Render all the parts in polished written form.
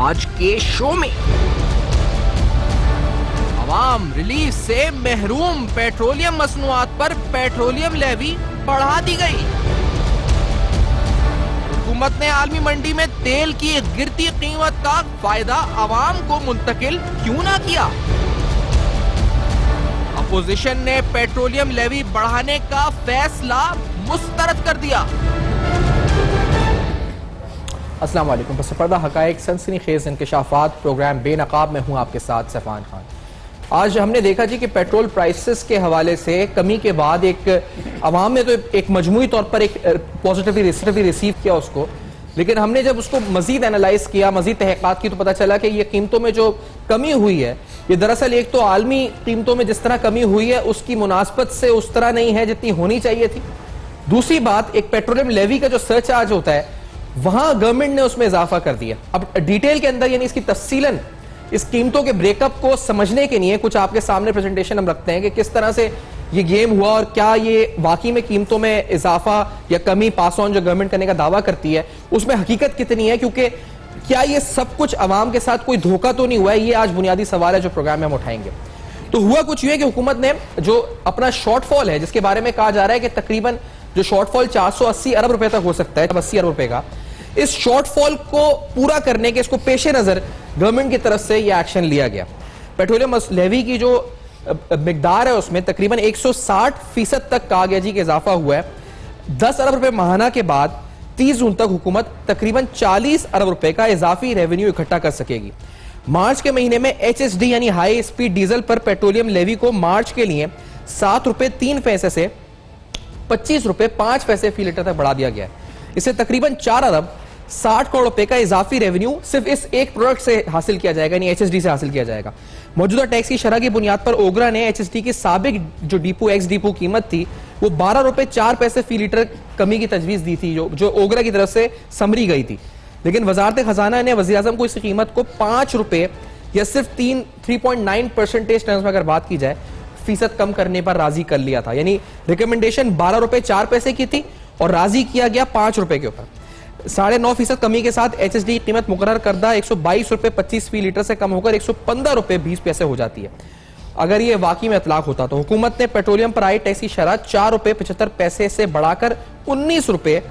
आज के शो में। अवाम रिलीफ से महरूम, पेट्रोलियम मसनूआत पर पेट्रोलियम लेवी बढ़ा दी गई। हुकूमत ने आलमी मंडी में तेल की गिरती कीमत का फायदा अवाम को मुंतकिल क्यों ना किया। अपोजिशन ने पेट्रोलियम लेवी बढ़ाने का फैसला मुस्तरद कर दिया। अस्सलाम वालेकुम। बस पर्दा हकायक सनसनीखेज इंकशाफात प्रोग्राम बेनकाब में हूं आपके साथ सफान खान। आज हमने देखा जी कि पेट्रोल प्राइसेस के हवाले से कमी के बाद एक अवाम ने तो एक मजमूई तौर पर एक पॉजिटिवली रिसीव किया उसको, लेकिन हमने जब उसको मजीद एनालाइज किया, मजीद तहकीकात की, तो पता चला कि ये कीमतों में जो कमी हुई है ये दरअसल एक तो आलमी कीमतों में जिस तरह कमी हुई है उसकी मुनासबत से उस तरह नहीं है जितनी होनी चाहिए थी। दूसरी बात, एक पेट्रोलियम लेवी का जो सरचार्ज होता है वहां गवर्नमेंट ने उसमें इजाफा कर दिया। अब डिटेल के अंदर यानी इसकी तफसीलन इस कीमतों के ब्रेकअप को समझने के लिए कुछ आपके सामने प्रेजेंटेशन हम रखते हैं कि किस तरह से ये गेम हुआ और क्या ये वाकई में कीमतों में इजाफा या कमी पास ऑन जो गवर्नमेंट करने का दावा करती है उसमें हकीकत कितनी है, क्योंकि क्या ये सब कुछ अवाम के साथ कोई धोखा तो नहीं हुआ है। ये आज बुनियादी सवाल है जो प्रोग्राम में हम उठाएंगे। तो हुआ कुछ ये कि हुकूमत ने जो अपना शॉर्टफॉल है, जिसके बारे में कहा जा रहा है कि तकरीबन जो शॉर्टफॉल 480 अरब रुपए तक हो सकता है, 80 अरब रुपए का, इस शॉर्टफॉल को पूरा करने के इसको पेशे नजर गवर्नमेंट की तरफ से यह एक्शन लिया गया। पेट्रोलियम लेवी की जो मिकदार है उसमें तकरीबन 160% तक कहा गया जी कि इजाफा हुआ है। 10 अरब रुपए माहाना के बाद 30 जून तक हुकूमत तकरीबन 40 अरब रुपए का इजाफी रेवेन्यू इकट्ठा कर सकेगी। मार्च के महीने में HSD यानी हाई स्पीड डीजल पर पेट्रोलियम लेवी को मार्च के लिए 7 रुपए 3 पैसे से 25 रुपए 5 पैसे फी लीटर तक बढ़ा दिया गया है। इससे तकरीबन 4 अरब 60 करोड़ रुपए का इजाफी रेवेन्यू सिर्फ इस एक प्रोडक्ट से हासिल किया जाएगा, यानी HSD से हासिल किया जाएगा। मौजूदा टैक्स की शरह की बुनियाद पर ओगरा ने HSD की साबिक जो डिपो एक्स डिपो कीमत थी वो 12 रुपए 4 पैसे फी लीटर कमी की तजवीज दी थी, जो ओगरा की तरफ से समरी गई थी। लेकिन वजारत खजाना ने वज़ीर आज़म को इस कीमत को 5 रुपए या सिर्फ 3.9% टर्म्स में अगर बात की जाए फीसद कम करने पर राजी कर लिया था। यानी रिकमेंडेशन 12 रुपए 4 पैसे की थी और राजी किया गया 5 रुपए के ऊपर। 9.5% कमी के साथ HSD कीमत मुकर्रर करदा 122 रुपए 25 फी लीटर से कम होकर 115 रुपए 20 पैसे हो जाती है। अगर ये वाकई में इतलाक होता तो हुकूमत ने पेट्रोलियम पर आई टैक्स की शरह 4 रुपए 75 पैसे से बढ़ाकर 19 रुपए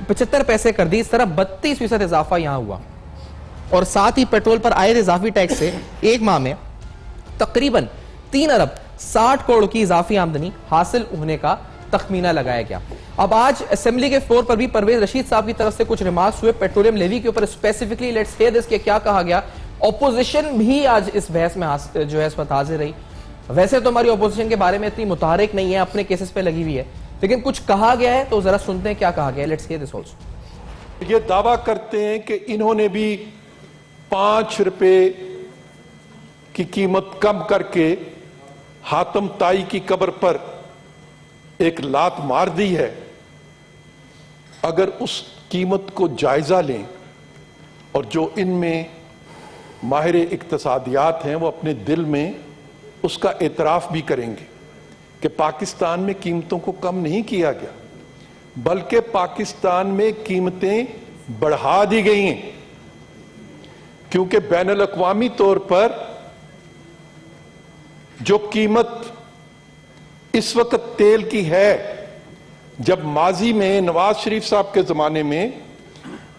75 पैसे कर दी। इस तरह 32% इजाफा यहां हुआ और साथ ही पेट्रोल पर आए इजाफी टैक्स से एक माह में तकरीबन 3 अरब 60 करोड़ की इजाफी आमदनी हासिल होने का तखमीना लगाया गया। अब आज असेंबली के फ्लोर पर भी परवेज रशीद साहब की तरफ से कुछ रिमार्क्स हुए पेट्रोलियम लेवी के ऊपर स्पेसिफिकली। लेट्स हियर दिस, क्या कहा गया। ऑपोजिशन भी आज इस बहस में जो है इस वक्त हाजिर रही। वैसे तो हमारी ऑपोजिशन के बारे में इतनी मुतहरिक नहीं है, अपने केसेस पे लगी हुई है, लेकिन कुछ कहा गया है तो जरा सुनते हैं क्या कहा गया। Let's hear this also. ये दावा करते हैं कि इन्होंने भी 5 रुपए की कीमत कम करके हातम ताई की कब्र पर एक लात मार दी है। अगर उस कीमत को जायजा लें और जो इनमें माहिर इक्तसादियात हैं वो अपने दिल में उसका एतराफ भी करेंगे कि पाकिस्तान में कीमतों को कम नहीं किया गया, बल्कि पाकिस्तान में कीमतें बढ़ा दी गई हैं, क्योंकि बैनुल अक़वामी तौर पर जो कीमत इस वक्त तेल की है, जब माजी में नवाज शरीफ साहब के जमाने में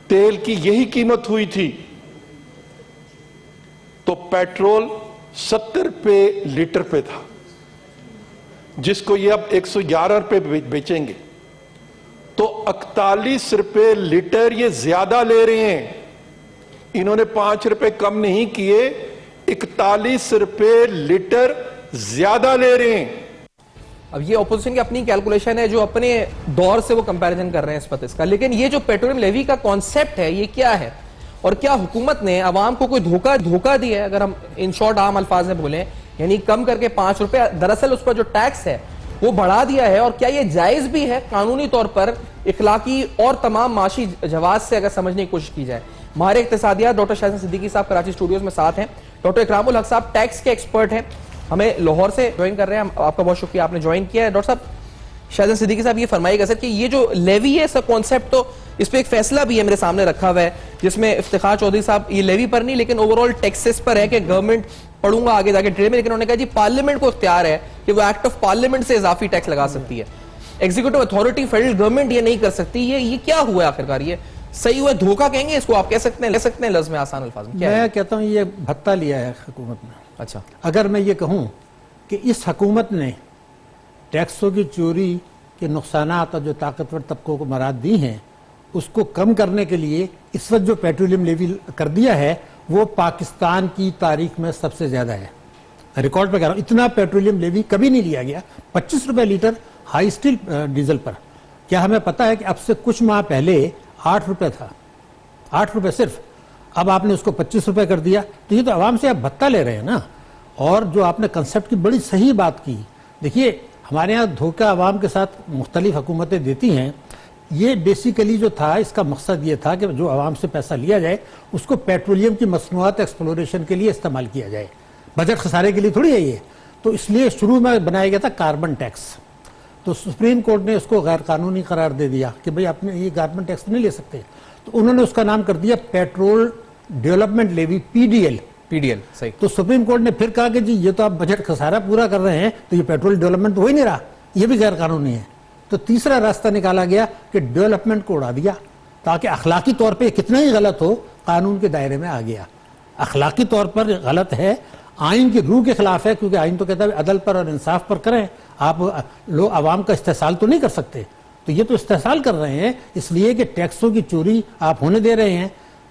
तेल की यही कीमत हुई थी तो पेट्रोल 70 रुपए लीटर पे था, जिसको ये अब 111 रुपए बेचेंगे तो 41 रुपए लीटर ये ज्यादा ले रहे हैं। इन्होंने 5 रुपए कम नहीं किए, 41 रुपए लीटर ज्यादा ले रहे हैं। अब ये ऑपोजिशन की अपनी कैलकुलेशन है, जो अपने दौर से वो कंपैरिजन कर रहे हैं इस पर इसका। लेकिन ये जो पेट्रोलियम लेवी का कॉन्सेप्ट है ये क्या है और क्या हुकूमत ने अवाम को कोई धोखा दिया है, अगर हम इन शॉर्ट आम अल्फाज में बोलें, यानी कम करके 5 रुपए दरअसल उस पर जो टैक्स है वो बढ़ा दिया है। और क्या ये जायज भी है कानूनी तौर पर, इखलाकी और तमाम माशी जवाब से अगर समझने की कोशिश की जाए। हमारे इक्तिसादियात डॉक्टर शाहज़ान सिद्दीकी साहब कराची स्टूडियोज में साथ हैं, डॉक्टर इकरामुल हक साहब टैक्स के एक्सपर्ट हैं, हमें लाहौर से ज्वाइन कर रहे हैं। आपका बहुत शुक्रिया, आपने ज्वाइन किया है। डॉक्टर साहब, शाहजान सिद्दीकी साहब ये फरमाइएगा सर कि ये जो लेवी है, इसका कॉन्सेप्ट तो इस पे एक फैसला भी है मेरे सामने रखा हुआ है, जिसमें इफ्तिखार चौधरी साहब ये लेवी पर नहीं लेकिन ओवरऑल टैक्सेस पर है कि गवर्नमेंट, पढ़ूंगा आगे जाके ट्रेड में, लेकिन उन्होंने कहा जी पार्लियामेंट को इख्तियार है कि वो एक्ट ऑफ पार्लियामेंट से इजाफी टैक्स लगा सकती है। एग्जीक्यूटिव अथॉरिटी, फेडरल गवर्नमेंट ये नहीं कर सकती। ये क्या हुआ आखिरकार? ये सही हुआ धोखा कहेंगे इसको, आप कह सकते हैं, ले सकते हैं लफ्ज़ में, आसान अल्फाज में? मैं कहता हूं ये भत्ता लिया है हुकूमत ने। अच्छा, अगर मैं ये कहूं कि इस हुकूमत ने टैक्सों की चोरी के नुकसानात और जो ताकतवर तबकों को मराद दी हैं, उसको कम करने के लिए इस वक्त जो पेट्रोलियम लेवी कर दिया है वो पाकिस्तान की तारीख में सबसे ज्यादा है। रिकॉर्ड पर कह रहा हूं, इतना पेट्रोलियम लेवी कभी नहीं लिया गया। 25 रुपए लीटर हाई स्टील डीजल पर। क्या हमें पता है कि अब से कुछ माह पहले 8 रुपए था, 8 रुपए सिर्फ, अब आपने उसको 25 रुपए कर दिया। तो ये तो आवाम से आप भत्ता ले रहे हैं ना। और जो आपने कंसेप्ट की बड़ी सही बात की, देखिए हमारे यहाँ धोखा आवाम के साथ मुख्तलिफ हुकूमतें देती हैं। ये बेसिकली जो था, इसका मकसद ये था कि जो आवाम से पैसा लिया जाए उसको पेट्रोलियम की मसनूआत एक्सप्लोरेशन के लिए इस्तेमाल किया जाए, बजट खसारे के लिए थोड़ी है ये। तो इसलिए शुरू में बनाया गया था कार्बन टैक्स। तो सुप्रीम कोर्ट ने उसको गैर कानूनी करार दे दिया कि भाई आपने ये कार्बन टैक्स नहीं ले सकते। तो उन्होंने उसका नाम कर दिया पेट्रोल डेवलपमेंट लेवी, पीडीएल। सही। तो सुप्रीम कोर्ट ने फिर कहा कि जी ये तो आप बजट खसारा पूरा कर रहे हैं, तो ये पेट्रोल डेवलपमेंट तो हो ही नहीं रहा, ये भी गैर कानूनी है। तो तीसरा रास्ता निकाला गया कि डेवलपमेंट को उड़ा दिया, ताकि अखलाकी तौर पे कितना ही गलत हो कानून के दायरे में आ गया। अखलाकी तौर पर गलत है, आइन की रूह के खिलाफ है, क्योंकि आइन तो कहता है अदल पर और इंसाफ पर करें, आप लोग आवाम का इस्तेसाल तो नहीं कर सकते। तो ये तो इस्तेसाल कर रहे हैं, इसलिए कि टैक्सों की चोरी आप होने दे रहे हैं,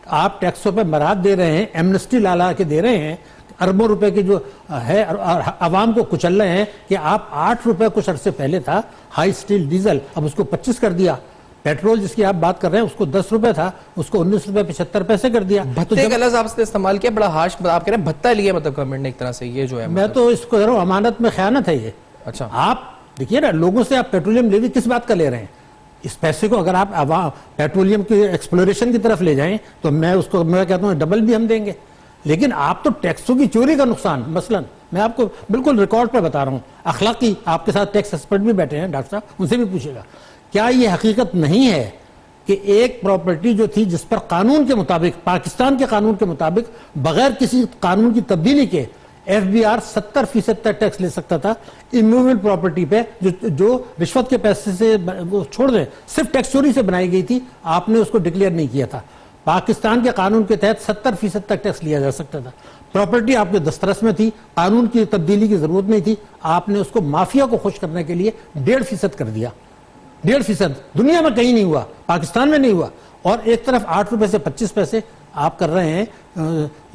आप टैक्सों पे मराद दे रहे हैं, एमनेस्टी ला के दे रहे हैं, अरबों रुपए की जो है, और आवाम को कुचल रहे हैं कि आप 8 रुपए कुछ अरसे पहले था हाई स्टील डीजल, अब उसको 25 कर दिया। पेट्रोल जिसकी आप बात कर रहे हैं उसको 10 रुपए था, उसको 19 रुपए 75 पैसे कर दिया। भत्ते का लफ्ज़ आपने इस्तेमाल किया, बड़ा हार्श, आप कह रहे हैं भत्ता लिया मतलब गवर्नमेंट ने एक तरह से, ये जो है मैं तो इसको कह रहा हूं अमानत में खयानत है ये। अच्छा, आप देखिए ना, लोगों से आप पेट्रोलियम लेवी किस बात का ले रहे हैं? इस पैसे को अगर आप पेट्रोलियम की एक्सप्लोरेशन की तरफ ले जाएं तो मैं कहता हूं डबल भी हम देंगे। लेकिन आप तो टैक्सों की चोरी का नुकसान, मसलन मैं आपको बिल्कुल रिकॉर्ड पर बता रहा हूं, अखलाकी, आपके साथ टैक्स एक्सपर्ट भी बैठे हैं डॉक्टर साहब, उनसे भी पूछेगा, क्या ये हकीकत नहीं है कि एक प्रॉपर्टी जो थी जिस पर कानून के मुताबिक, पाकिस्तान के कानून के मुताबिक, बगैर किसी कानून की तब्दीली के एफबीआर 70% तक टैक्स ले सकता था, इमूवेबल प्रॉपर्टी पे जो रिश्वत के पैसे से वो छोड़ दें, सिर्फ टैक्स चोरी से बनाई गई थी, आपने उसको डिक्लेयर नहीं किया था। पाकिस्तान के कानून के तहत 70% तक टैक्स लिया जा सकता था। प्रॉपर्टी आपके दस्तरस में थी, कानून की तब्दीली की जरूरत नहीं थी, आपने उसको माफिया को खुश करने के लिए 1.5% कर दिया। 1.5%, दुनिया में कहीं नहीं हुआ, पाकिस्तान में नहीं हुआ। और एक तरफ 8 रुपए से 25 पैसे आप कर रहे हैं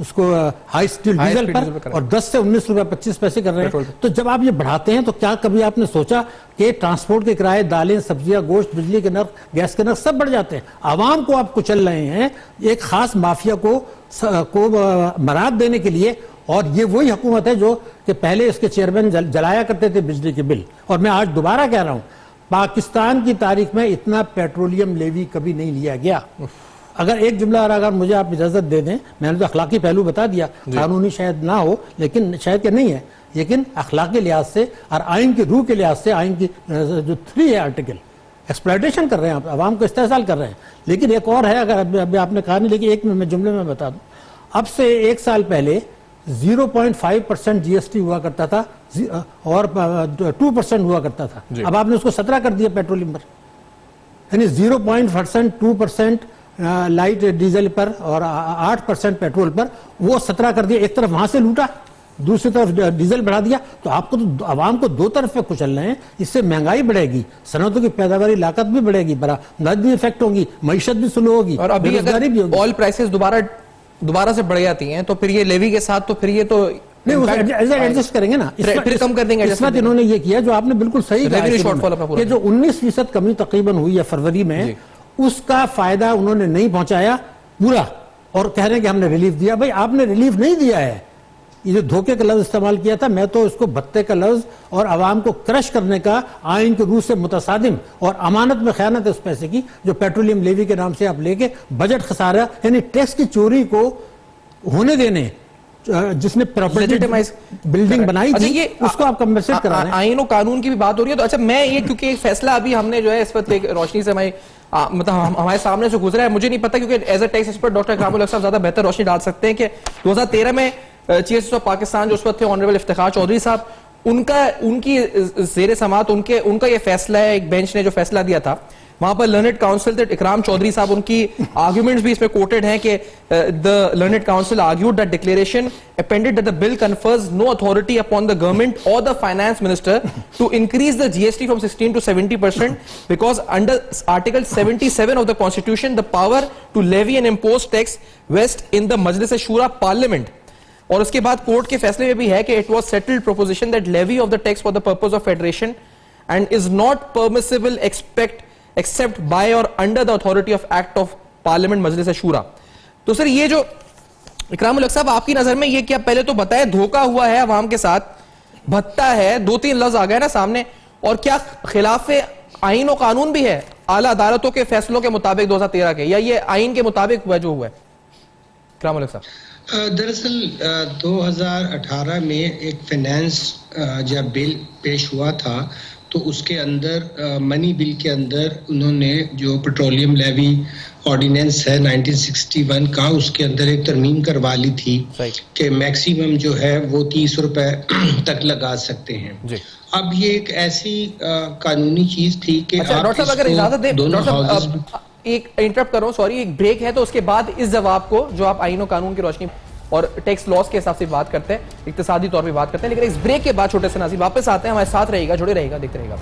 उसको हाई स्टील डीजल पर, और 10 से 19 रुपए 25 पैसे कर रहे हैं। तो जब आप ये बढ़ाते हैं तो क्या कभी आपने सोचा कि ट्रांसपोर्ट के किराए, दालें, सब्जियां, गोश्त, बिजली के नर्क, गैस के नर्क सब बढ़ जाते हैं? आवाम को आप कुचल रहे हैं एक खास माफिया को मराद देने के लिए। और ये वही हुकूमत है जो कि पहले इसके चेयरमैन जलाया करते थे बिजली के बिल। और मैं आज दोबारा कह रहा हूं, पाकिस्तान की तारीख में इतना पेट्रोलियम लेवी कभी नहीं लिया गया। अगर एक जुमला अगर मुझे आप इजाजत दे दें, मैंने तो अखलाकी पहलू बता दिया, कानूनी शायद ना हो, लेकिन शायद के नहीं है, लेकिन अखलाकी लिहाज से और आइन की रूह के लिहाज से, आइन की जो 3 है आर्टिकल, एक्सप्लॉयटेशन कर रहे हैं, आवाम को इस्तेसाल कर रहे हैं। लेकिन एक और है, अगर अभी आपने कहा नहीं, लेकिन एक मैं जुमले में बता दूं, अब से 1 साल पहले 0.5% जीएसटी हुआ करता था और 2% हुआ करता था। अब आपने उसको 17 कर दिया पेट्रोलियम पर, यानी 0.5%, 2% लाइट डीजल पर और 8% पेट्रोल पर, वो 17 कर दिया। एक तरफ वहां से लूटा, दूसरी तरफ डीजल बढ़ा दिया। तो आपको तो आवाम को दो तरफ पे कुचल रहे हैं। इससे महंगाई बढ़ेगी, सनतों की पैदावारी लाकत भी बढ़ेगी, बरामद भी इफेक्ट होगी, मईशत भी स्लो होगी, और अभी बेरोजगारी भी होगी। ऑयल प्राइसेस दोबारा से बढ़ जाती हैं तो फिर ये लेवी के साथ तो फिर ये तो एडजस्ट करेंगे ना, फिर कम कर देंगे। इस बात इन्होंने ये किया जो आपने बिल्कुल सही कहा, जो 19% कमी तकरीबन हुई है फरवरी में, उसका फायदा उन्होंने नहीं पहुंचाया पूरा, और कह रहे हैं कि हमने रिलीफ दिया। भाई आपने रिलीफ नहीं दिया है, ये जो धोखे का लफ्ज इस्तेमाल किया था, मैं तो इसको भत्ते का लफ्ज और आवाम को क्रश करने का, आइन के रूह से मुतसादिम और अमानत में खयानत है उस पैसे की जो पेट्रोलियम लेवी के नाम से आप लेके बजट खसारा, यानी टैक्स की चोरी को होने देने, जिसने प्रॉपर्टी Legitimize बिल्डिंग बनाई अच्छा, थी ये उसको आप कंपेंसेट करा रहे हैं। आईन और कानून की भी बात हो रही है, तो अच्छा मैं ये क्योंकि एक फैसला अभी हमने जो है इस वक्त एक रोशनी से मतलब हमारे सामने से गुजरा है, मुझे नहीं पता क्योंकि as a tax expert doctor Ikramul Haq साहब ज्यादा बेहतर रोशनी डाल सकते हैं कि 2013 में चीफ जस्टिस ऑफ पाकिस्तान जो उस वक्त थे ऑनरेबल इफ्तिखार चौधरी साहब, उनकी जेर समात उनका ये फैसला है, एक बेंच ने जो फैसला दिया था वहां पर लर्नेड काउंसिल थे इकराम चौधरी साहब, उनकी आर्ग्यूमेंट्स भी इसमें कोटेड हैं कि the learned counsel argued that declaration appended that the bill confers no authority upon the government और the finance minister to increase the GST from 16 to 70% because under article 77 of the constitution the power to levy and impose tax vest in the Majlis Shura parliament. और उसके बाद court के फैसले में भी है कि it was settled proposition that levy of the tax for the purpose of federation and is not permissible except by और under the authority of act of parliament Majlis Shura. तो सर ये जो इकरामुल हक साहब आपकी नजर में ये क्या पहले तो बताए धोखा हुआ है अवाम के साथ, भत्ता है, 2-3 लफ्ज आ गए ना सामने, और क्या खिलाफ आईन और कानून भी है आला अदालतों के फैसलों के मुताबिक 2013 के, या ये आईन के मुताबिक हुआ जो हुआ है इकरामुल हक साहब? दरअसल 2018 में एक फाइनेंस जब बिल पेश हुआ था तो उसके अंदर मनी बिल के अंदर उन्होंने जो पेट्रोलियम लेवी ऑर्डिनेंस है 1961 का, उसके अंदर एक तरमीम करवा ली थी कि मैक्सिमम जो है वो 30 रुपए तक लगा सकते हैं जी। अब ये एक ऐसी कानूनी चीज थी कि डॉक्टर साहब अगर इजाजत दें, एक इंटरप्ट कर रहा हूं, सॉरी, एक ब्रेक है, तो उसके बाद इस जवाब को जो आप आईन और कानून की रोशनी और टैक्स लॉस के हिसाब से बात करते हैं, इक्तिसादी तौर पे बात करते हैं, लेकिन इस ब्रेक के बाद छोटे से नाज़रीन वापस आते हैं, हमारे साथ रहेगा, जुड़े रहेगा, देखते रहेगा।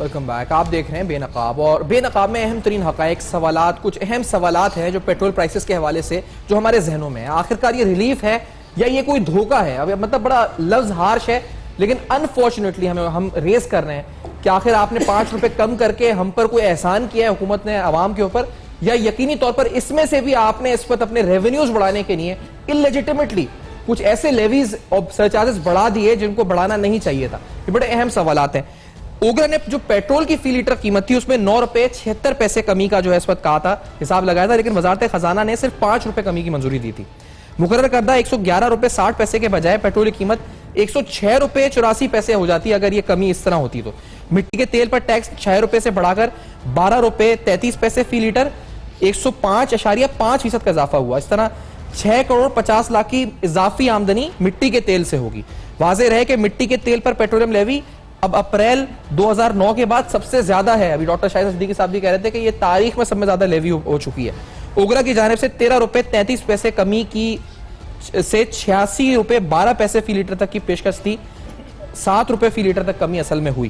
Welcome back. आप देख रहे हैं बेनकाब, और बेनकाब में अहम तरीन हकायक सवालात, कुछ अहम सवालात हैं जो पेट्रोल प्राइसेस के हवाले से जो हमारे जहनों में है। आखिरकार ये रिलीफ है या ये कोई धोखा है? अब मतलब बड़ा लफ्ज हार्श है, लेकिन अनफॉर्चुनेटली हम रेस कर रहे हैं कि आखिर आपने 5 रुपए कम करके हम पर कोई एहसान किया है हुकूमत ने अवाम के ऊपर, या यकीनी तौर पर इसमें से भी आपने इस वक्त अपने रेवेन्यूज बढ़ाने के लिए इलेजिटिमेटली कुछ ऐसे लेवीज और सरचार्जेस बढ़ा दिए जिनको बढ़ाना नहीं चाहिए था। ये बड़े अहम सवालात हैं। ओगरा ने जो पेट्रोल की फी लीटर कीमत थी उसमें 9 रुपए 76 पैसे कमी का जो है इस वक्त कहा था, हिसाब लगाया था, लेकिन वजारत खजाना ने सिर्फ 5 रुपए कमी की मंजूरी दी थी। मुकर्रर करदा 111 रुपए 60 पैसे के बजाय पेट्रोल की कीमत 106 रुपए 84 पैसे हो जाती अगर ये कमी इस तरह होती तो। मिट्टी के तेल पर टैक्स 6 रुपए से बढ़ाकर 12 रुपए 33 पैसे फी लीटर 105.5% का इजाफा हुआ। इस तरह 6 करोड़ 50 लाख की इजाफी आमदनी मिट्टी के तेल से होगी। वाज़ेह रहे कि मिट्टी के तेल पर पेट्रोलियम लेवी अब अप्रैल 2009 के बाद सबसे ज्यादा है। अभी डॉक्टर शाहिद सिद्दीकी साहब भी कह रहे थे कि ये तारीख में सबसे ज्यादा लेवी हो चुकी है। ओगरा की जानिब से 13 रुपए 33 पैसे कमी की से 86 रुपए 12 पैसे फी लीटर तक की पेशकश थी। 7 रुपए फी लीटर तक कमी असल में हुई।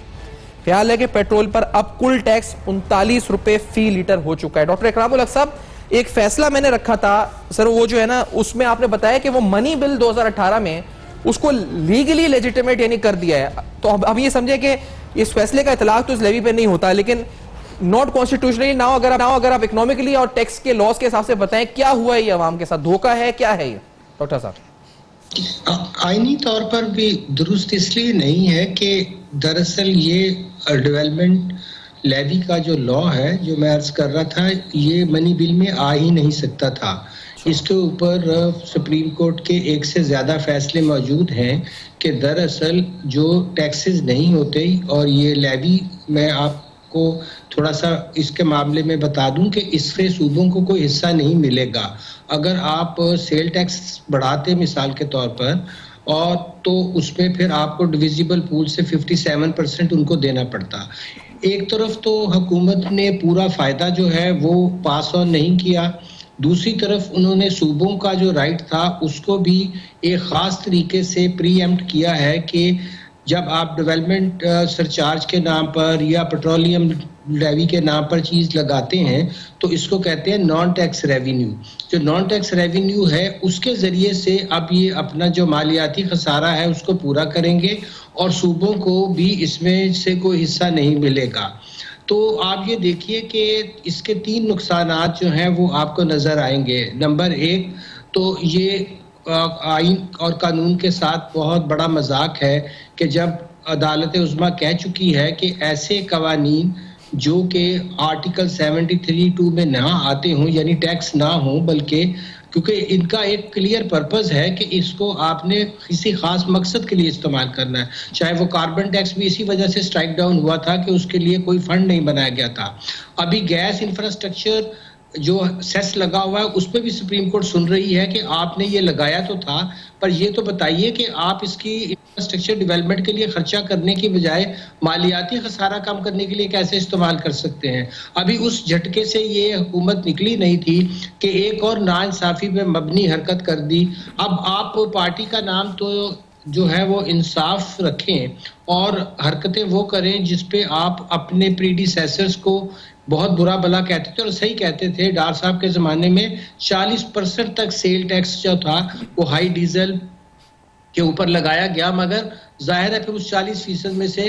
ख्याल है कि पेट्रोल पर अब कुल टैक्स 39 रुपए फी लीटर हो चुका है। डॉक्टर इकरामुल हक साहब, एक फैसला मैंने रखा था सर, वो जो है ना, उसमें आपने बताया कि वो मनी बिल 2018 में उसको लीगली लेजिटिमेट यानी कर दिया है। तो अब ये समझे कि इस फैसले का इतलाक तो इस लेवी पे नहीं होता, लेकिन नॉट कॉन्स्टिट्यूशनली नाउ अगर आप इकोनॉमिकली और टैक्स के लॉस के हिसाब से बताएं क्या हुआ है, ये अवाम के साथ धोखा है, क्या है ये डॉक्टर साहब? आईनी तौर पर भी दुरुस्त इसलिए नहीं है कि दरअसल ये डेवलपमेंट लेवी का जो लॉ है, जो मैं अर्ज कर रहा था, ये मनी बिल में आ ही नहीं सकता था। इसके ऊपर सुप्रीम कोर्ट के एक से ज्यादा फैसले मौजूद हैं कि दरअसल जो टैक्सेस नहीं होते, और ये लेवी मैं आपको थोड़ा सा इसके मामले में बता दूं कि इससे सूबों को कोई हिस्सा नहीं मिलेगा। अगर आप सेल टैक्स बढ़ाते मिसाल के तौर पर, और तो उसमें फिर आपको डिविजिबल पूल से 57% उनको देना पड़ता। एक तरफ तो हुकूमत ने पूरा फायदा जो है वो पास ऑन नहीं किया, दूसरी तरफ उन्होंने सूबों का जो राइट था उसको भी एक खास तरीके से प्रीएम्प्ट किया है कि जब आप डेवलपमेंट सरचार्ज के नाम पर या पेट्रोलियम लेवी के नाम पर चीज लगाते हैं तो इसको कहते हैं नॉन टैक्स रेवेन्यू। जो नॉन टैक्स रेवेन्यू है उसके जरिए से अब ये अपना जो मालियाती खसारा है उसको पूरा करेंगे और सूबों को भी इसमें से कोई हिस्सा नहीं मिलेगा। तो आप ये देखिए कि इसके 3 नुकसानात जो हैं वो आपको नजर आएंगे। नंबर 1 तो ये आइन और कानून के साथ बहुत बड़ा मजाक है कि जब अदालत उज़्मा कह चुकी है कि ऐसे कवानीन जो कि आर्टिकल 73(2) में ना आते हों, यानी टैक्स ना हो, बल्कि क्योंकि इनका एक क्लियर पर्पस है कि इसको आपने किसी खास मकसद के लिए इस्तेमाल करना है। चाहे वो कार्बन टैक्स भी इसी वजह से स्ट्राइक डाउन हुआ था कि उसके लिए कोई फंड नहीं बनाया गया था। अभी गैस इंफ्रास्ट्रक्चर जो सेस लगा हुआ है उस पर भी सुप्रीम कोर्ट सुन रही है कि आपने ये लगाया तो था, पर ये तो बताइए कि आप इसकी इंफ्रास्ट्रक्चर डेवलपमेंट के लिए खर्चा करने की बजाय मालियाती खसारा कम करने के लिए कैसे इस्तेमाल कर सकते हैं। अभी उस झटके से ये हुकूमत निकली नहीं थी कि एक और नाइंसाफी पे मबनी हरकत कर दी। अब आप पार्टी का नाम तो जो है वो इंसाफ रखें और हरकतें वो करें जिसपे आप अपने प्रीडिसेसर्स को बहुत बुरा भला कहते थे और सही कहते थे। डार साहब के ज़माने में 40% तक सेल टैक्स जो था वो हाई डीजल के ऊपर लगाया गया, मगर जाहिर है फिर उस 40% में से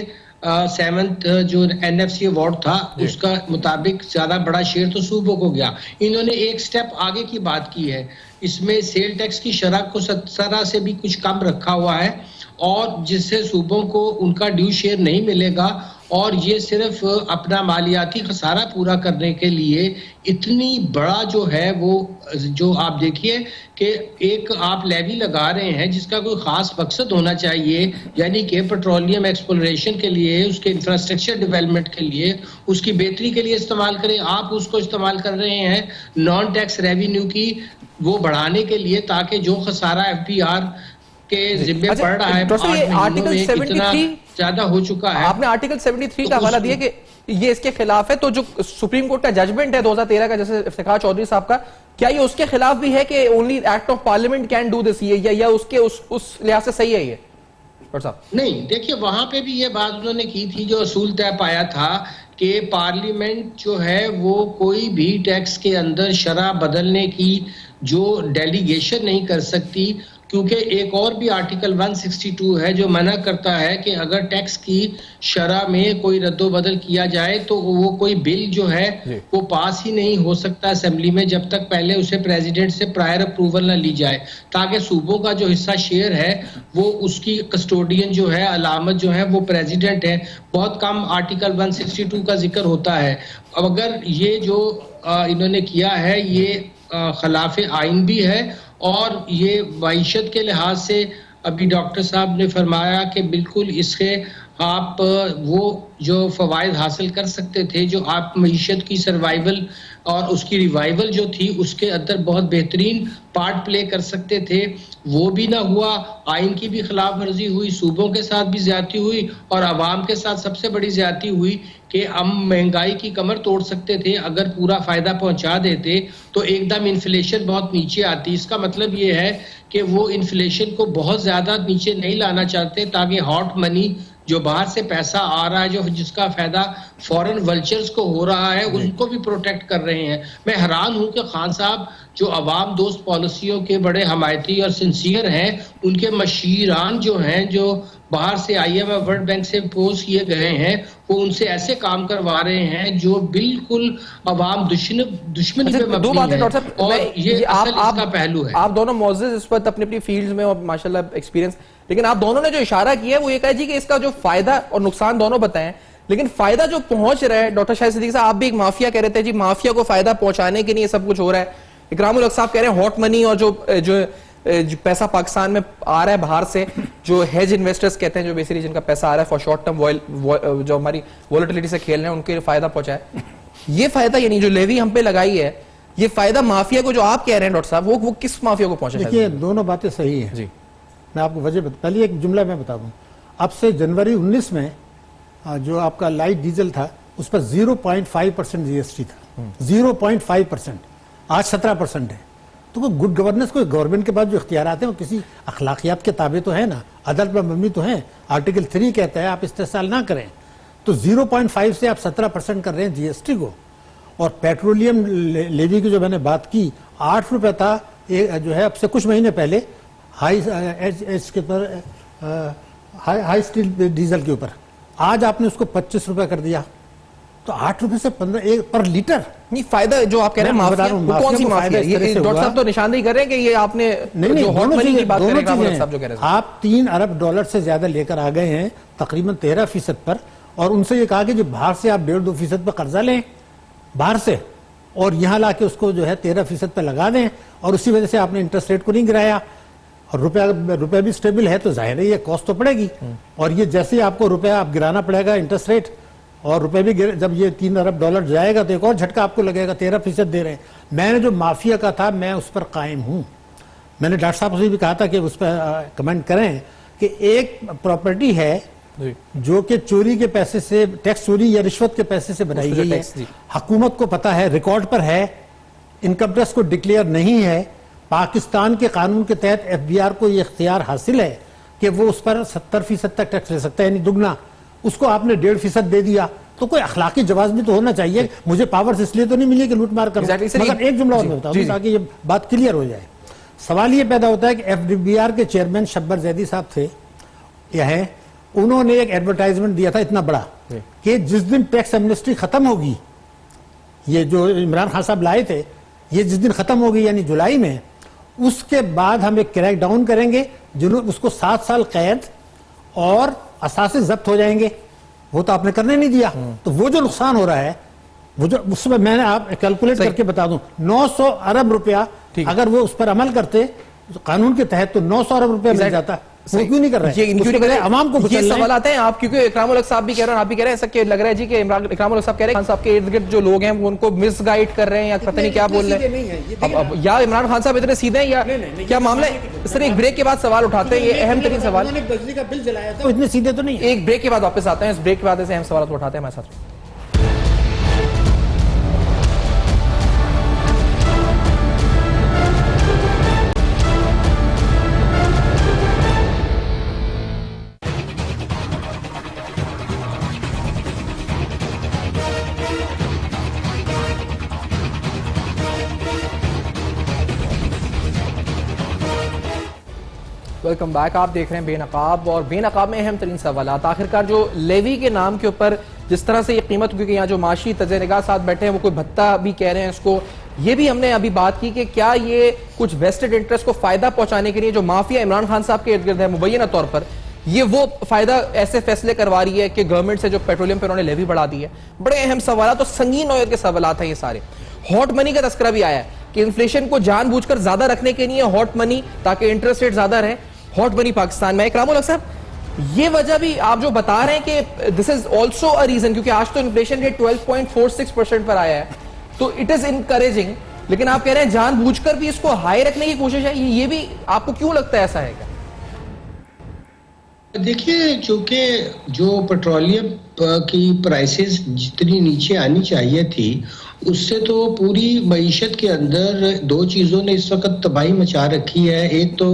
7th जो NFC अवार्ड था उसका मुताबिक ज़्यादा बड़ा शेयर तो सूबों को गया। इन्होंने एक स्टेप आगे की बात की है, इसमें सेल टैक्स की शरह को 17 से भी कुछ कम रखा हुआ है और जिससे सूबों को उनका ड्यू शेयर नहीं मिलेगा और ये सिर्फ अपना मालियाती खसारा पूरा करने के लिए इतनी बड़ा जो है वो जो आप देखिए कि एक आप लेवी लगा रहे हैं जिसका कोई खास मकसद होना चाहिए, यानी कि पेट्रोलियम एक्सप्लोरेशन के लिए, उसके इंफ्रास्ट्रक्चर डेवलपमेंट के लिए, उसकी बेहतरी के लिए इस्तेमाल करें। आप उसको इस्तेमाल कर रहे हैं नॉन टैक्स रेवेन्यू की वो बढ़ाने के लिए ताकि जो खसारा FBR के जिम्मे पड़ रहा है 8 महीनों में इतना ज्यादा हो चुका है। आपने आर्टिकल 73 का हवाला दिया कि ये इसके खिलाफ है, तो जो सुप्रीम कोर्ट का जजमेंट है 2013 का, जैसे इफ्तिखार चौधरी साहब का, क्या ये उसके खिलाफ भी है कि only act of parliament can do this, या उसके उस लिहाज से सही है ये? नहीं, देखिए वहां पे भी ये बात उन्होंने की थी जो असूल तय पाया था कि पार्लियामेंट जो है वो कोई भी टैक्स के अंदर शरह बदलने की जो डेलीगेशन नहीं कर सकती, क्योंकि एक और भी आर्टिकल 162 है जो मना करता है कि अगर टैक्स की शरह में कोई रद्दोबदल किया जाए तो वो कोई बिल जो है वो पास ही नहीं हो सकता असेंबली में जब तक पहले उसे प्रेसिडेंट से प्रायर अप्रूवल ना ली जाए, ताकि सूबों का जो हिस्सा शेयर है वो उसकी कस्टोडियन जो है, अलामत जो है वो प्रेसिडेंट है। बहुत कम आर्टिकल 162 का जिक्र होता है। अब अगर ये जो इन्होंने किया है ये खिलाफ आइन भी है और ये मईशत के लिहाज से अभी डॉक्टर साहब ने फरमाया कि बिल्कुल इसके आप वो जो फवायद हासिल कर सकते थे, जो आप मईशत की सर्वाइवल और उसकी रिवाइवल जो थी उसके अंदर बहुत बेहतरीन पार्ट प्ले कर सकते थे, वो भी ना हुआ। आइन की भी खिलाफ वर्जी हुई, सूबों के साथ भी ज्यादती हुई और आवाम के साथ सबसे बड़ी ज्यादती हुई कि हम महंगाई की कमर तोड़ सकते थे अगर पूरा फायदा पहुंचा देते तो एकदम इन्फ्लेशन बहुत नीचे आती। इसका मतलब ये है कि वो इन्फ्लेशन को बहुत ज्यादा नीचे नहीं लाना चाहते ताकि हॉट मनी जो बाहर से पैसा आ रहा है, जो जिसका फायदा फॉरेन वल्चर्स को हो रहा है, उनको भी प्रोटेक्ट कर रहे हैं। मैं हैरान हूं कि खान साहब जो अवाम दोस्त पॉलिसियों के बड़े हमायती और सिंसियर हैं, उनके मशीरान जो हैं, जो बाहर से IMF वर्ल्ड बैंक से पोस्ट किए गए हैं, वो उनसे ऐसे काम करवा रहे हैं जो बिल्कुल अवाम दुश्मनी पे दो बातें डॉक्टर साहब, और ये इसका पहलू है। आप दोनों मौजूद इस वक्त अपनी अपनी फील्ड में और माशाल्लाह एक्सपीरियंस, लेकिन आप दोनों ने जो इशारा किया है वो ये कहा जी कि इसका जो फायदा और नुकसान दोनों बताएं, लेकिन फायदा जो पहुंच रहा है, डॉक्टर शाहिद सिद्दीकी साहब आप भी एक माफिया कह रहे थे जी, माफिया को फायदा पहुंचाने के लिए सब कुछ हो रहा है। इकरामुल हक साहब कह रहे हैं हॉट मनी और जो पैसा पाकिस्तान में आ रहा है बाहर से, जो हेज इन्वेस्टर्स कहते हैं, जो बेसिकली जिनका पैसा आ रहा है फॉर शॉर्ट टर्म जो हमारी वॉलेटिलिटी से खेल रहे हैं, उनके लिए फायदा पहुंचाए। ये फायदा यानी जो लेवी हम पे लगाई है, ये फायदा माफिया को जो आप कह रहे हैं डॉक्टर साहब, वो किस माफिया को पहुंचा? देखिए दोनों बातें सही है जी। मैं आपको वजह पहले एक जुमला मैं बता दूं, अब से जनवरी 19 में जो आपका लाइट डीजल था उस पर 0.5% GST था, 0.5%, आज 17% है। तो कोई गुड गवर्नेंस, कोई गवर्नमेंट के पास जो इख्तियारात हैं वो किसी अखलाकियात के ताबे तो है ना, अदल पर मबनी तो है। आर्टिकल 3 कहता है आप इस्तेसाल ना करें, तो 0.5 से आप 17% कर रहे हैं GST को। और पेट्रोलियम लेवी की जो मैंने बात की, 8 रुपये था जो है अब से कुछ महीने पहले हाई स्टील डीजल के ऊपर, आज आपने उसको 25 रुपये कर दिया। तो 8 रुपए से 15 पर लीटर। नहीं, फायदा जो आप कह रहे हैं माफिया, वो कौन सी माफिया? ये डॉक्टर साहब तो निशानदेही कर रहे हैं कि ये आपने नहीं, जो हॉट मनी की बात कर रहे हैं साहब जो कह रहे हैं, आप 3 अरब डॉलर से ज्यादा लेकर आ गए हैं तकरीबन 13% पर, और उनसे ये कहा कि जो बाहर से आप 1.5-2% पर कर्जा लें बाहर से, और यहाँ लाके उसको जो है 13% पर लगा दें, और उसी वजह से आपने इंटरेस्ट रेट को नहीं गिराया, और रुपया भी स्टेबल है, तो जाहिर है ये कॉस्ट तो पड़ेगी। और ये जैसे ही आपको रुपया आप गिराना पड़ेगा इंटरेस्ट रेट, और रुपए भी जब ये 3 अरब डॉलर जाएगा तो एक और झटका आपको लगेगा। 13% दे रहे हैं। मैंने जो माफिया का था मैं उस पर कायम हूं। मैंने डॉक्टर साहब से भी कहा था कि उस पर कमेंट करें कि एक प्रॉपर्टी है जो कि चोरी के पैसे से, टैक्स चोरी या रिश्वत के पैसे से बनाई गई है, हुकूमत को पता है, रिकॉर्ड पर है, इनकम टैक्स को डिक्लेयर नहीं है। पाकिस्तान के कानून के तहत FBI को यह इख्तियार हासिल है कि वो उस पर 70% तक टैक्स ले सकता है, यानी दुगना। उसको आपने 1.5% दे दिया, तो कोई अखलाकी जवाब भी तो होना चाहिए। मुझे पावर्स इसलिए तो नहीं मिली कि लूट मार करूं। मगर एक जुमला और मैं बताऊं ताकि ये बात क्लियर हो जाए। सवाल ये पैदा होता है कि FDBR के चेयरमैन शब्बर जैदी साहब थे, यह है, उन्होंने एक एडवर्टाइजमेंट दिया था इतना बड़ा कि जिस दिन टैक्स एमनेस्टी खत्म होगी, ये जो इमरान खान साहब लाए थे, ये जिस दिन खत्म होगी यानी जुलाई में, उसके बाद हम एक क्रैक डाउन करेंगे, जिन्होंने उसको 7 साल कैद और असासे जब्त हो जाएंगे। वो तो आपने करने नहीं दिया। तो वो जो नुकसान हो रहा है, वो जो उसमें मैंने आप कैलकुलेट करके बता दूं, 900 अरब रुपया अगर वो उस पर अमल करते कानून के तहत, तो 900 अरब रुपया मिल जाता। वो क्यों नहीं कर रहे हैं? आवाम को ये सवाल आते हैं आप, क्योंकि इकरामुल हक साहब भी कह रहे हैं, आप भी कह रहे हैं, ऐसा लग रहा है जी कि इकरामुल हक साहब कह रहे हैं खान साहब के इर्द गिर्द जो लोग हैं वो उनको मिसगाइड कर रहे हैं या पता नहीं क्या बोल रहे हैं। या इमरान खान साहब इतने सीधे हैं या क्या मामला है? सर एक ब्रेक के बाद सवाल उठाते हैं, ये अहम तरीन सवाल। बिजली का बिल जलाया था, इतने सीधे तो नहीं। एक ब्रेक के बाद वापस आते हैं, इस ब्रेक के बाद ऐसे अहम सवाल उठाते हैं हमारे साथ। Welcome back. आप देख रहे हैं बेनकाब, और बेनकाब में अहम तरीन सवाल। आखिरकार जो लेवी के नाम के ऊपर जिस तरह से ये कीमत, क्योंकि यहाँ जो माशी तज़े-निगाह साथ बैठे हैं वो कोई भत्ता भी कह रहे हैं इसको, ये भी हमने अभी बात की कि क्या ये कुछ वेस्टेड इंटरेस्ट को फायदा पहुंचाने के लिए जो माफिया इमरान खान साहब के इर्द गिर्द है मुबैना तौर पर, ये वो फायदा ऐसे फैसले करवा रही है कि गवर्नमेंट से जो पेट्रोलियम पर उन्होंने लेवी बढ़ा दी है। बड़े अहम सवाल, तो संगीन नौयत के सवाल हैं ये सारे। हॉट मनी का तस्करा भी आया है कि इन्फ्लेशन को जानबूझकर ज्यादा रखने के लिए हॉट मनी, ताकि इंटरेस्ट रेट ज्यादा रहे, हॉट मनी पाकिस्तान में। इकरामुल हक साहब, ये वजह भी आप जो बता रहे हैं कि this is also a reason, क्योंकि आज तो इन्फ्लेशन रेट 12.46% पर आया है, तो इट इज इनकरेजिंग, लेकिन आप कह रहे हैं जानबूझकर भी इसको हाई रखने की कोशिश है, ये भी आपको क्यों लगता है ऐसा है क्या? देखिए, चूंकि जो पेट्रोलियम की प्राइसेस जितनी नीचे आनी चाहिए थी, उससे तो पूरी मईशत के अंदर दो चीज़ों ने इस वक्त तबाही मचा रखी है। एक तो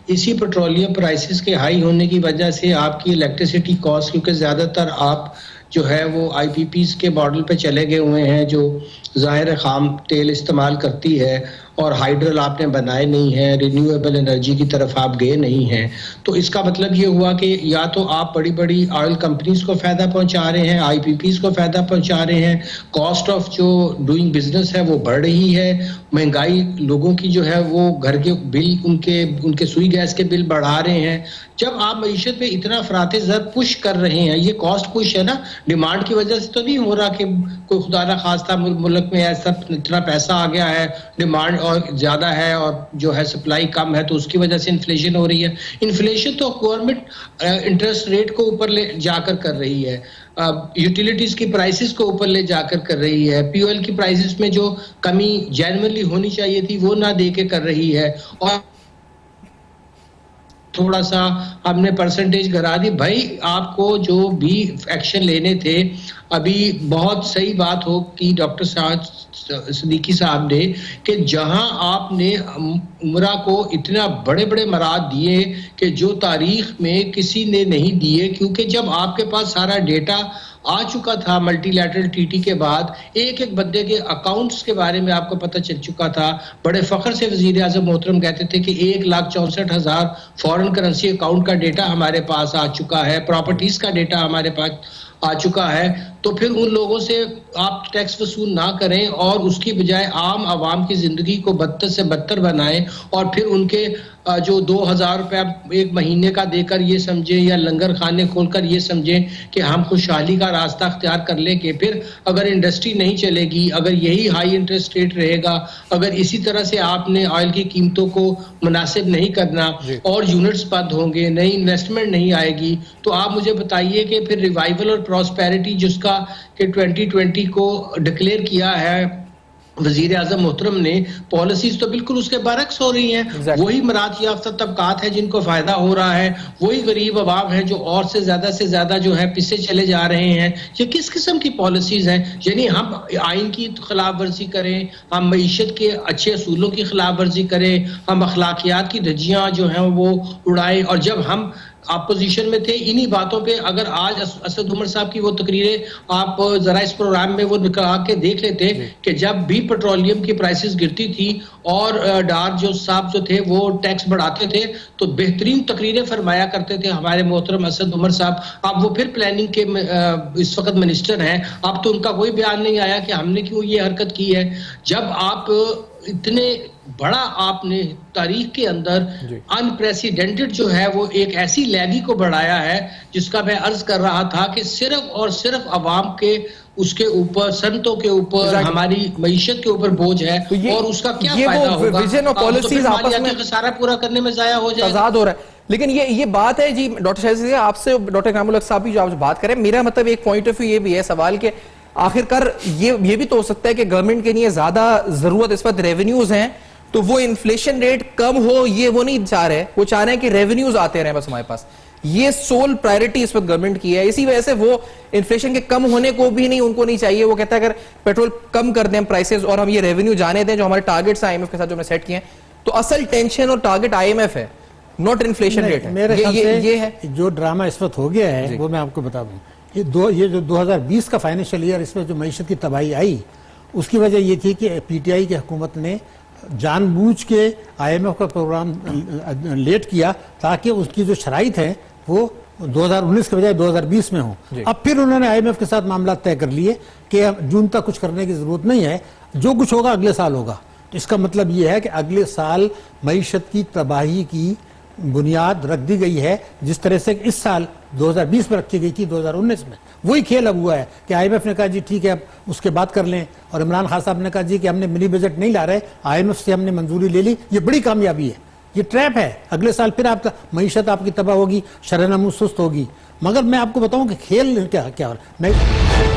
इसी पेट्रोलियम प्राइसेस के हाई होने की वजह से आपकी इलेक्ट्रिसिटी कॉस्ट, क्योंकि ज़्यादातर आप जो है वो IPPs के मॉडल पे चले गए हुए हैं, जो ज़ाहिर खाम तेल इस्तेमाल करती है, और हाइड्रल आपने बनाए नहीं है, रिन्यूएबल एनर्जी की तरफ आप गए नहीं हैं। तो इसका मतलब ये हुआ कि या तो आप बड़ी बड़ी ऑयल कंपनीज को फ़ायदा पहुंचा रहे हैं, IPPs को फ़ायदा पहुंचा रहे हैं, कॉस्ट ऑफ जो डूइंग बिजनेस है वो बढ़ रही है, महंगाई लोगों की जो है वो घर के बिल, उनके सुई गैस के बिल बढ़ा रहे हैं। जब आप मईशत में इतना फराते ज़र पुश कर रहे हैं, ये कॉस्ट पुश है ना, डिमांड की वजह से तो नहीं हो रहा कि कोई खुदा न खास्ता मुल्क में ऐसा इतना पैसा आ गया है, डिमांड और ज़्यादा है और जो है सप्लाई कम है, तो उसकी वजह से इन्फ्लेशन हो रही है। इन्फ्लेशन तो गवर्नमेंट इंटरेस्ट रेट को ऊपर ले जाकर कर रही है, यूटिलिटीज की प्राइसेस को ऊपर ले जाकर कर रही है, फ्यूल की प्राइसेस में जो कमी जनरली होनी चाहिए थी वो ना दे के कर रही है, और थोड़ा सा हमने परसेंटेज गिरा दी। भाई आपको जो भी एक्शन लेने थे, अभी बहुत सही बात हो कि डॉक्टर साहब सिद्दीकी साहब ने कि जहां आपने उमरा को इतना बड़े बड़े मराद दिए कि जो तारीख में किसी ने नहीं दिए, क्योंकि जब आपके पास सारा डेटा आ चुका था मल्टीलैटरल टीटी के बाद, एक एक बंदे के अकाउंट्स के बारे में आपको पता चल चुका था। बड़े फख्र से वजीर आज़म मोहतरम कहते थे कि 1,64,000 फॉरेन करेंसी अकाउंट का डेटा हमारे पास आ चुका है, प्रॉपर्टीज का डेटा हमारे पास आ चुका है। तो फिर उन लोगों से आप टैक्स वसूल ना करें और उसकी बजाय आम आवाम की जिंदगी को बदतर से बदतर बनाएं और फिर उनके जो 2,000 रुपया एक महीने का देकर ये समझें या लंगर खाने खोलकर ये समझें कि हम खुशहाली का रास्ता अख्तियार कर ले के फिर अगर इंडस्ट्री नहीं चलेगी, अगर यही हाई इंटरेस्ट रेट रहेगा, अगर इसी तरह से आपने ऑयल की कीमतों को मुनासिब नहीं करना और यूनिट्स बंद होंगे, नई इन्वेस्टमेंट नहीं आएगी, तो आप मुझे बताइए कि फिर रिवाइवल और प्रॉस्पेरिटी जिसका कि 2020 को डिक्लेयर किया है वजीर आज़म मोहतरम ने, पॉलिसीज तो बिल्कुल उसके बरक्स हो रही हैं। वही मराद याफ्ता तबकात है जिनको फायदा हो रहा है, वही गरीब अवाम है जो और से ज्यादा जो है पीछे चले जा रहे हैं। ये किस किस्म की पॉलिसीज हैं? यानी हम आइन की खिलाफ वर्जी करें, हम मईशत के अच्छे असूलों की खिलाफ वर्जी करें, हम अखलाकियात की धज्जियां जो हैं वो उड़ाएं, और जब हम अपोजिशन में थे इन्हीं बातों पे अगर आज असद उमर साहब की वो तकरीरें आप जरा इस प्रोग्राम में वो निकाल के देख लेते कि जब भी पेट्रोलियम की प्राइसेस गिरती थी और डार जो साहब जो थे वो टैक्स बढ़ाते थे तो बेहतरीन तकरीरें फरमाया करते थे हमारे मोहतरम असद उमर साहब। अब वो फिर प्लानिंग के इस वक्त मिनिस्टर हैं, अब तो उनका कोई बयान नहीं आया कि हमने क्यों ये हरकत की है। जब आप इतने बड़ा आपने तारीख के अंदर अनप्रेसिडेंटेड जो है वो एक ऐसी लेवी को बढ़ाया है जिसका मैं अर्ज कर रहा था कि सिर्फ और सिर्फ अवाम के उसके ऊपर, संतों के ऊपर, हमारी मईशत के ऊपर बोझ है, तो और उसका क्या फायदा होगा? विजन और पॉलिसीज आपस में सारा पूरा करने में जाया हो जाएगा, आजाद हो रहा है। लेकिन ये बात है जी डॉक्टर शाहिद आपसे, डॉक्टर इनामुल हक साहब भी जो आप बात करें, मेरा मतलब एक पॉइंट ऑफ व्यू ये भी है सवाल के आखिरकार ये भी तो हो सकता है कि गवर्नमेंट के लिए ज्यादा जरूरत इस वक्त रेवेन्यूज हैं, तो वो इन्फ्लेशन रेट कम हो ये वो नहीं चाह रहे, वो चाह रहे हैं कि रेवेन्यूज आते रहे बस हमारे पास। ये सोल प्रायोरिटी इस वक्त गवर्नमेंट की है, इसी वजह से वो इन्फ्लेशन के कम होने को भी नहीं उनको नहीं चाहिए। वो कहता है अगर पेट्रोल कम कर दें प्राइसेस और हम ये रेवेन्यू जाने दें जो हमारे टारगेट्स आईएमएफ के साथ जो हमने सेट किए हैं, तो असल टेंशन और टारगेट आईएमएफ है, नॉट इन्फ्लेशन रेट है। मेरे ख्याल से ये है जो ड्रामा इस वक्त हो गया है वो मैं आपको बता दूं। ये जो 2020 का फाइनेंशियल ईयर इसमें जो मईशत की तबाही आई उसकी वजह ये थी कि पीटीआई की हुकूमत ने जानबूझ के आईएमएफ का प्रोग्राम लेट किया ताकि उसकी जो शराइत है वो 2019 के बजाय 2020 में हो। अब फिर उन्होंने आईएमएफ के साथ मामला तय कर लिए कि जून तक कुछ करने की जरूरत नहीं है, जो कुछ होगा अगले साल होगा। तो इसका मतलब ये है कि अगले साल मईशत की तबाही की बुनियाद रख दी गई है जिस तरह से इस साल 2020 में रखी गई थी 2019 में। वही खेल अब हुआ है कि आईएमएफ ने कहा जी ठीक है अब उसके बाद कर लें, और इमरान खान साहब ने कहा जी कि हमने मिनी बजट नहीं ला रहे, आईएमएफ से हमने मंजूरी ले ली। ये बड़ी कामयाबी है, ये ट्रैप है। अगले साल फिर आपका मईशत आपकी तबाह होगी, शरह नमूज सुस्त होगी। मगर मैं आपको बताऊं कि खेल क्या क्या हो रहा है।